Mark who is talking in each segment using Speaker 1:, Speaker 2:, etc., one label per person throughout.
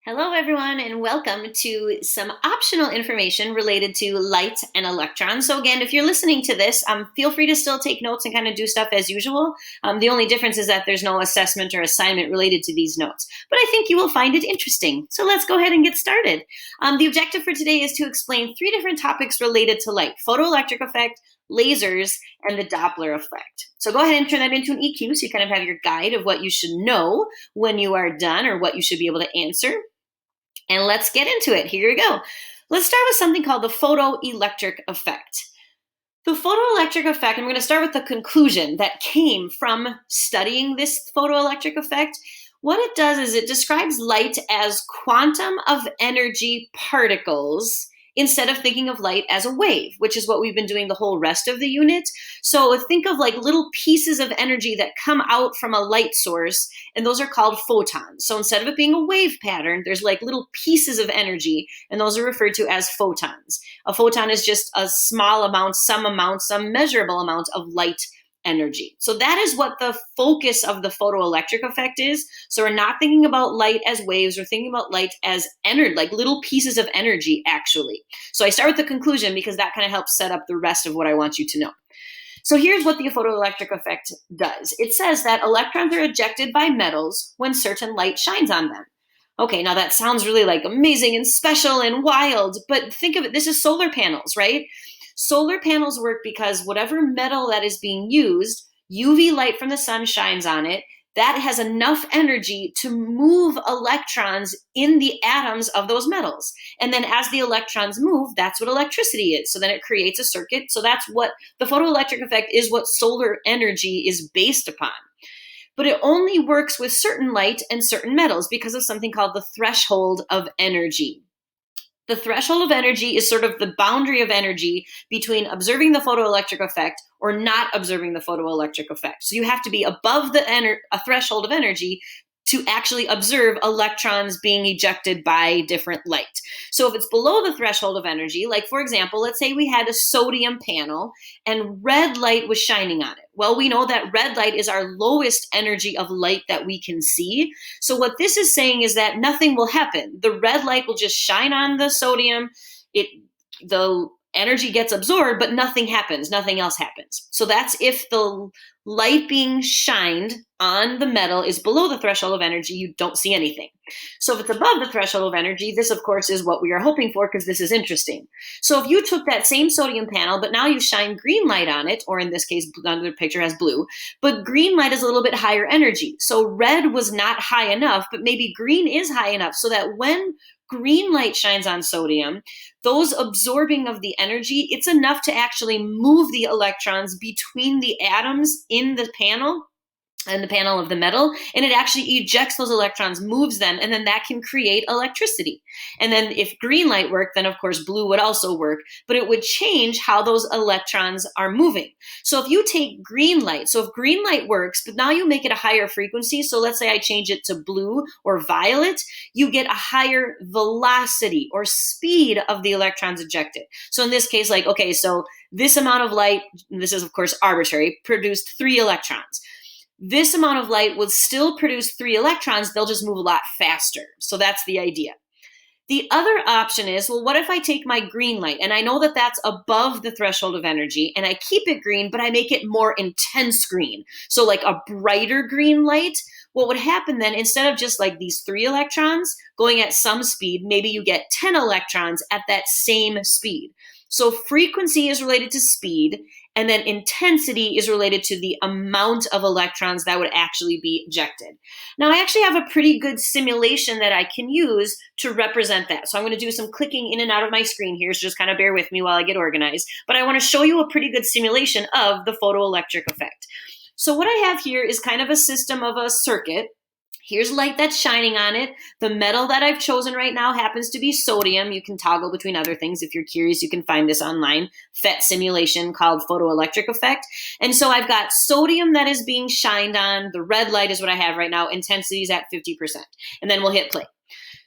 Speaker 1: Hello, everyone, and welcome to some optional information related to light and electrons. So again, if you're listening to this, feel free to still take notes and kind of do stuff as usual. The only difference is that there's no assessment or assignment related to these notes. But I think you will find it interesting. So let's go ahead and get started. The objective for today is to explain 3 different topics related to light: photoelectric effect, lasers, and the Doppler effect. So go ahead and turn that into an EQ so you kind of have your guide of what you should know when you are done or what you should be able to answer. And let's get into it. Here we go. Let's start with something called the photoelectric effect. The photoelectric effect, I'm going to start with the conclusion that came from studying this photoelectric effect. What it does is it describes light as quantum of energy particles instead of thinking of light as a wave, which is what we've been doing the whole rest of the unit. So think of like little pieces of energy that come out from a light source, and those are called photons. So instead of it being a wave pattern, there's like little pieces of energy, and those are referred to as photons. A photon is just a small amount, some measurable amount of light energy. So that is what the focus of the photoelectric effect is. So we're not thinking about light as waves, we're thinking about light as energy, like little pieces of energy, actually. So I start with the conclusion because that kind of helps set up the rest of what I want you to know. So here's what the photoelectric effect does. It says that electrons are ejected by metals when certain light shines on them. Okay, now that sounds really like amazing and special and wild, but think of it, this is solar panels, right? Solar panels work because whatever metal that is being used, UV light from the sun shines on it. That has enough energy to move electrons in the atoms of those metals. And then as the electrons move, that's what electricity is. So then it creates a circuit. So that's what the photoelectric effect is, what solar energy is based upon. But it only works with certain light and certain metals because of something called the threshold of energy. The threshold of energy is sort of the boundary of energy between observing the photoelectric effect or not observing the photoelectric effect. So you have to be above a threshold of energy to actually observe electrons being ejected by different light. So if it's below the threshold of energy, like for example, let's say we had a sodium panel and red light was shining on it. Well, we know that red light is our lowest energy of light that we can see. So what this is saying is that nothing will happen. The red light will just shine on the sodium. The energy gets absorbed, but nothing happens. Nothing else happens. So that's if the light being shined on the metal is below the threshold of energy, you don't see anything. So if it's above the threshold of energy, this of course is what we are hoping for because this is interesting. So if you took that same sodium panel, but now you shine green light on it, or in this case, another picture has blue, but green light is a little bit higher energy. So red was not high enough, but maybe green is high enough so that when green light shines on sodium, those absorbing of the energy, it's enough to actually move the electrons between the atoms in the panel and the panel of the metal, and it actually ejects those electrons, moves them, and then that can create electricity. And then if green light worked, then of course blue would also work, but it would change how those electrons are moving. So if you take green light, so if green light works, but now you make it a higher frequency, so let's say I change it to blue or violet, you get a higher velocity or speed of the electrons ejected. So in this case, like, okay, so this amount of light, this is of course arbitrary, produced 3 electrons. This amount of light will still produce 3 electrons, they'll just move a lot faster. So that's the idea. The other option is, well, what if I take my green light and I know that that's above the threshold of energy and I keep it green, but I make it more intense green. So like a brighter green light, what would happen then, instead of just like these 3 electrons going at some speed, maybe you get 10 electrons at that same speed. So frequency is related to speed, and then intensity is related to the amount of electrons that would actually be ejected. Now, I actually have a pretty good simulation that I can use to represent that. So I'm going to do some clicking in and out of my screen here, so just kind of bear with me while I get organized. But I want to show you a pretty good simulation of the photoelectric effect. So what I have here is kind of a system of a circuit. Here's light that's shining on it. The metal that I've chosen right now happens to be sodium. You can toggle between other things. If you're curious, you can find this online. PhET simulation called Photoelectric Effect. And so I've got sodium that is being shined on. The red light is what I have right now. Intensity is at 50%. And then we'll hit play.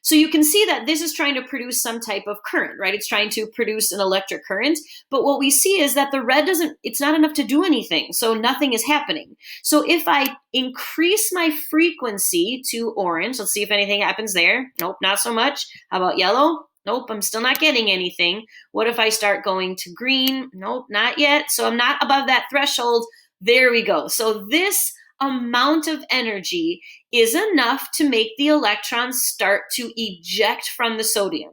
Speaker 1: So you can see that this is trying to produce some type of current, right? It's trying to produce an electric current. But what we see is that the red it's not enough to do anything. So nothing is happening. So if I increase my frequency to orange, let's see if anything happens there. Nope, not so much. How about yellow? Nope, I'm still not getting anything. What if I start going to green? Nope, not yet. So I'm not above that threshold. There we go. So this amount of energy is enough to make the electrons start to eject from the sodium.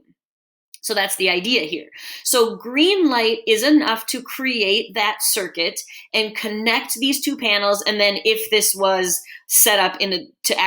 Speaker 1: So that's the idea here. So green light is enough to create that circuit and connect these two panels. And then if this was set up to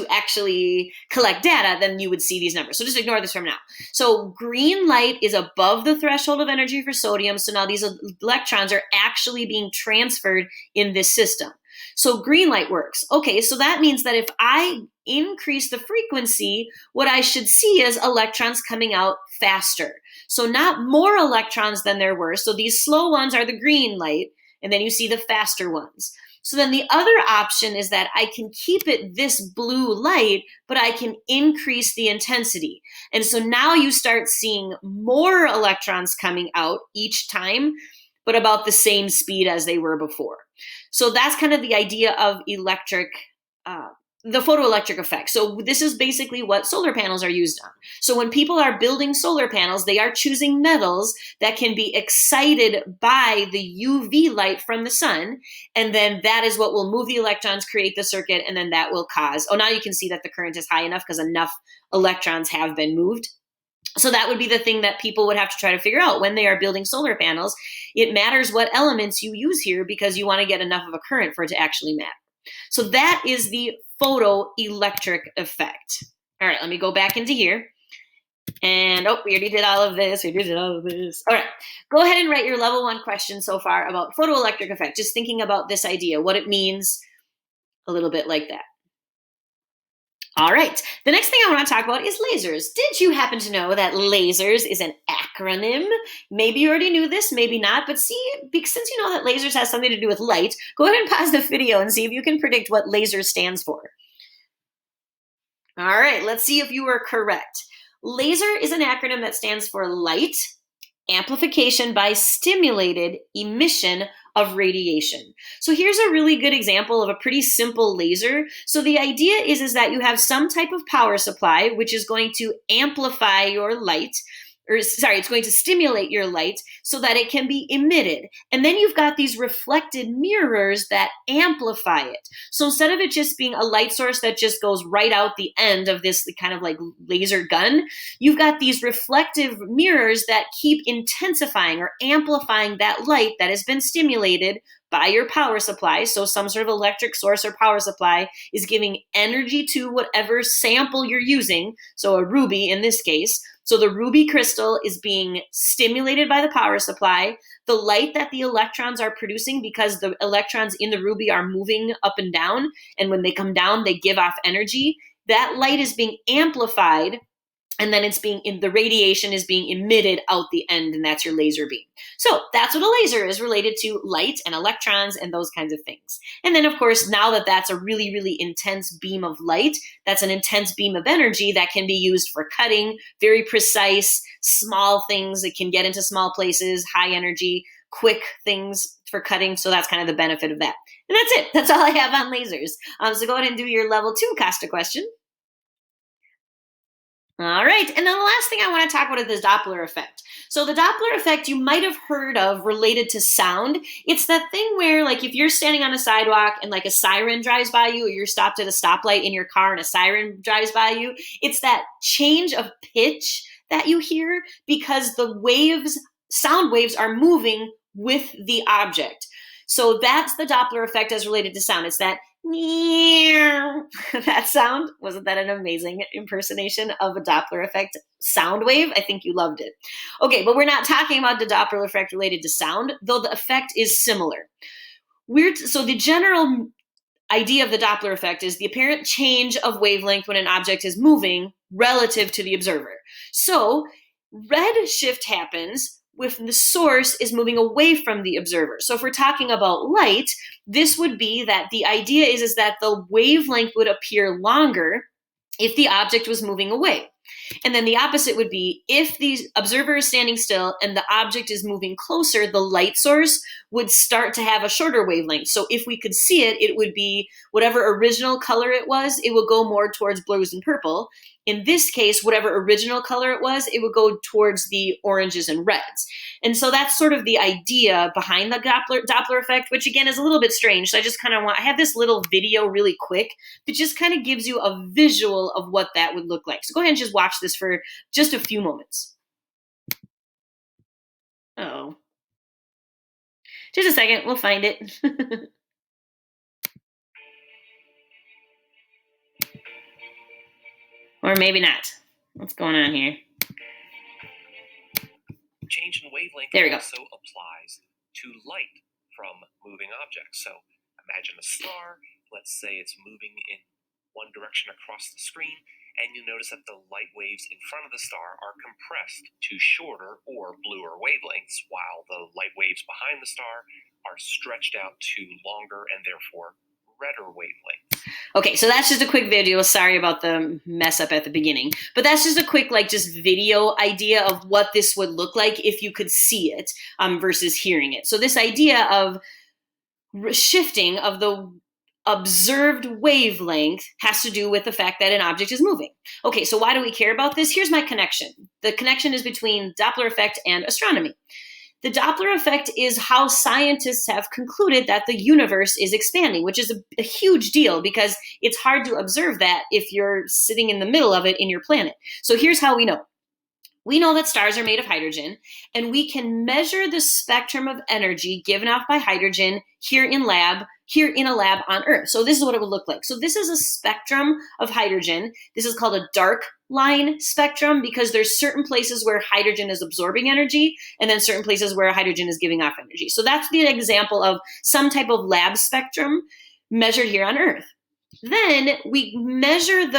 Speaker 1: actually collect data, then you would see these numbers. So just ignore this from now. So green light is above the threshold of energy for sodium. So now these electrons are actually being transferred in this system. So green light works. Okay, so that means that if I increase the frequency, what I should see is electrons coming out faster. So not more electrons than there were. So these slow ones are the green light, and then you see the faster ones. So then the other option is that I can keep it this blue light, but I can increase the intensity. And so now you start seeing more electrons coming out each time, but about the same speed as they were before. So that's kind of the idea of the photoelectric effect. So this is basically what solar panels are used on. So when people are building solar panels, they are choosing metals that can be excited by the UV light from the sun. And then that is what will move the electrons, create the circuit, and then that will cause, now you can see that the current is high enough because enough electrons have been moved. So that would be the thing that people would have to try to figure out when they are building solar panels. It matters what elements you use here because you want to get enough of a current for it to actually matter. So that is the photoelectric effect. All right, let me go back into here. And we already did all of this. All right, go ahead and write your level 1 question so far about photoelectric effect. Just thinking about this idea, what it means, a little bit like that. All right, the next thing I want to talk about is lasers. Did you happen to know that lasers is an acronym? Maybe you already knew this, maybe not, but since you know that lasers has something to do with light, go ahead and pause the video and see if you can predict what laser stands for. All right, let's see if you were correct. Laser is an acronym that stands for light, amplification by stimulated emission of radiation. So here's a really good example of a pretty simple laser. So the idea is that you have some type of power supply, which is going to amplify your light, it's going to stimulate your light so that it can be emitted. And then you've got these reflected mirrors that amplify it. So instead of it just being a light source that just goes right out the end of this kind of like laser gun, you've got these reflective mirrors that keep intensifying or amplifying that light that has been stimulated by your power supply. So some sort of electric source or power supply is giving energy to whatever sample you're using. So a ruby in this case. So the ruby crystal is being stimulated by the power supply. The light that the electrons are producing, because the electrons in the ruby are moving up and down, and when they come down, they give off energy. That light is being amplified, and then the radiation is being emitted out the end, and that's your laser beam. So that's what a laser is, related to light and electrons and those kinds of things. And then, of course, now that that's a really, really intense beam of light, that's an intense beam of energy that can be used for cutting, very precise, small things. It can get into small places, high energy, quick things for cutting. So that's kind of the benefit of that. And that's it. That's all I have on lasers. So go ahead and do your level 2 Costa question. All right, and then the last thing I want to talk about is the Doppler effect. So the Doppler effect you might have heard of related to sound. It's that thing where, like, if you're standing on a sidewalk and like a siren drives by you, or you're stopped at a stoplight in your car and a siren drives by you, it's that change of pitch that you hear because the sound waves are moving with the object. So that's the Doppler effect as related to sound. It's that that sound. Wasn't that an amazing impersonation of a Doppler effect sound wave? I think you loved it. Okay, but we're not talking about the Doppler effect related to sound, though the effect is similar. So the general idea of the Doppler effect is the apparent change of wavelength when an object is moving relative to the observer. So red shift happens when the source is moving away from the observer. So if we're talking about light, this would be that the idea is that the wavelength would appear longer if the object was moving away. And then the opposite would be if the observer is standing still and the object is moving closer, the light source would start to have a shorter wavelength. So if we could see it, it would be whatever original color it was, it would go more towards blues and purple. In this case, whatever original color it was, it would go towards the oranges and reds. And so that's sort of the idea behind the Doppler effect, which again is a little bit strange. So I just kind of I have this little video really quick that just kind of gives you a visual of what that would look like. So go ahead and just watch this for just a few moments. Oh, just a second, we'll find it. Or maybe not. What's going on here?
Speaker 2: Change in wavelength
Speaker 1: There we go.
Speaker 2: also applies to light from moving objects. So imagine a star, let's say it's moving in one direction across the screen, and you notice that the light waves in front of the star are compressed to shorter or bluer wavelengths, while the light waves behind the star are stretched out to longer and therefore redder wavelengths.
Speaker 1: Okay, so that's just a quick video. Sorry about the mess up at the beginning. But that's just a quick, just video idea of what this would look like if you could see it versus hearing it. So this idea of shifting of the observed wavelength has to do with the fact that an object is moving. Okay, so why do we care about this? Here's my connection. The connection is between Doppler effect and astronomy. The Doppler effect is how scientists have concluded that the universe is expanding, which is a huge deal because it's hard to observe that if you're sitting in the middle of it in your planet. So here's how we know. We know that stars are made of hydrogen, and we can measure the spectrum of energy given off by hydrogen here in a lab on Earth. So this is what it would look like. So this is a spectrum of hydrogen. This is called a dark line spectrum because there's certain places where hydrogen is absorbing energy and then certain places where hydrogen is giving off energy. So that's the example of some type of lab spectrum measured here on Earth. Then we measure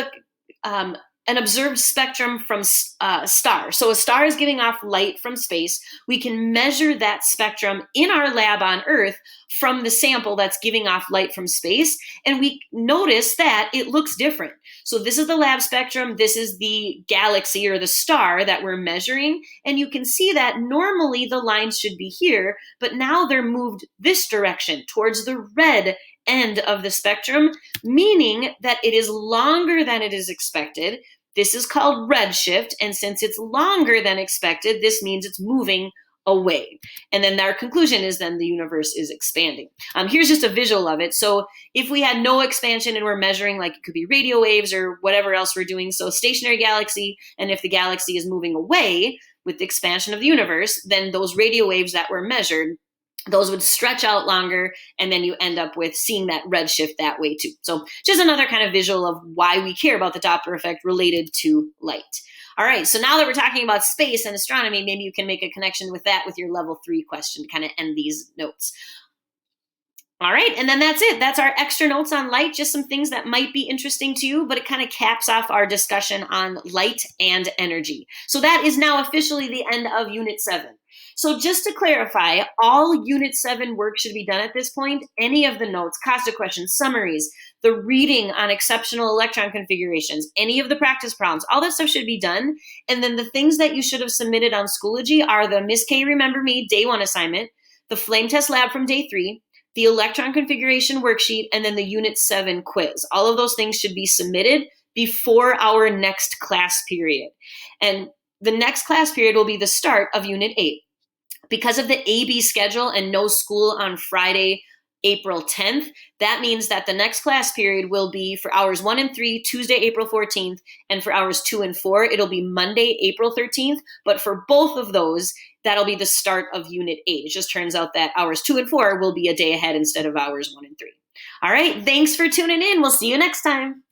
Speaker 1: an observed spectrum from a star. So a star is giving off light from space. We can measure that spectrum in our lab on Earth from the sample that's giving off light from space, and we notice that it looks different. So this is the lab spectrum, this is the galaxy or the star that we're measuring, and you can see that normally the lines should be here, but now they're moved this direction towards the red end of the spectrum, meaning that it is longer than it is expected. This is called redshift, and since it's longer than expected, this means it's moving away. And then our conclusion is then the universe is expanding. Here's just a visual of it. So if we had no expansion and we're measuring, it could be radio waves or whatever else we're doing, so stationary galaxy, and if the galaxy is moving away with the expansion of the universe, then those radio waves that were measured, those would stretch out longer, and then you end up with seeing that redshift that way too. So just another kind of visual of why we care about the Doppler effect related to light. All right, so now that we're talking about space and astronomy, maybe you can make a connection with that with your level 3 question to kind of end these notes. All right, and then that's it. That's our extra notes on light, just some things that might be interesting to you, but it kind of caps off our discussion on light and energy. So that is now officially the end of Unit 7. So just to clarify, all Unit 7 work should be done at this point. Any of the notes, CASTA questions, summaries, the reading on exceptional electron configurations, any of the practice problems, all that stuff should be done. And then the things that you should have submitted on Schoology are the Miss K Remember Me Day 1 assignment, the Flame Test Lab from Day 3, the electron configuration worksheet, and then the Unit 7 quiz. All of those things should be submitted before our next class period. And the next class period will be the start of Unit 8. Because of the AB schedule and no school on Friday, April 10th, that means that the next class period will be for hours 1 and 3, Tuesday, April 14th, and for hours 2 and 4, it'll be Monday, April 13th. But for both of those, that'll be the start of Unit 8. It just turns out that hours 2 and 4 will be a day ahead instead of hours 1 and 3. All right, thanks for tuning in. We'll see you next time.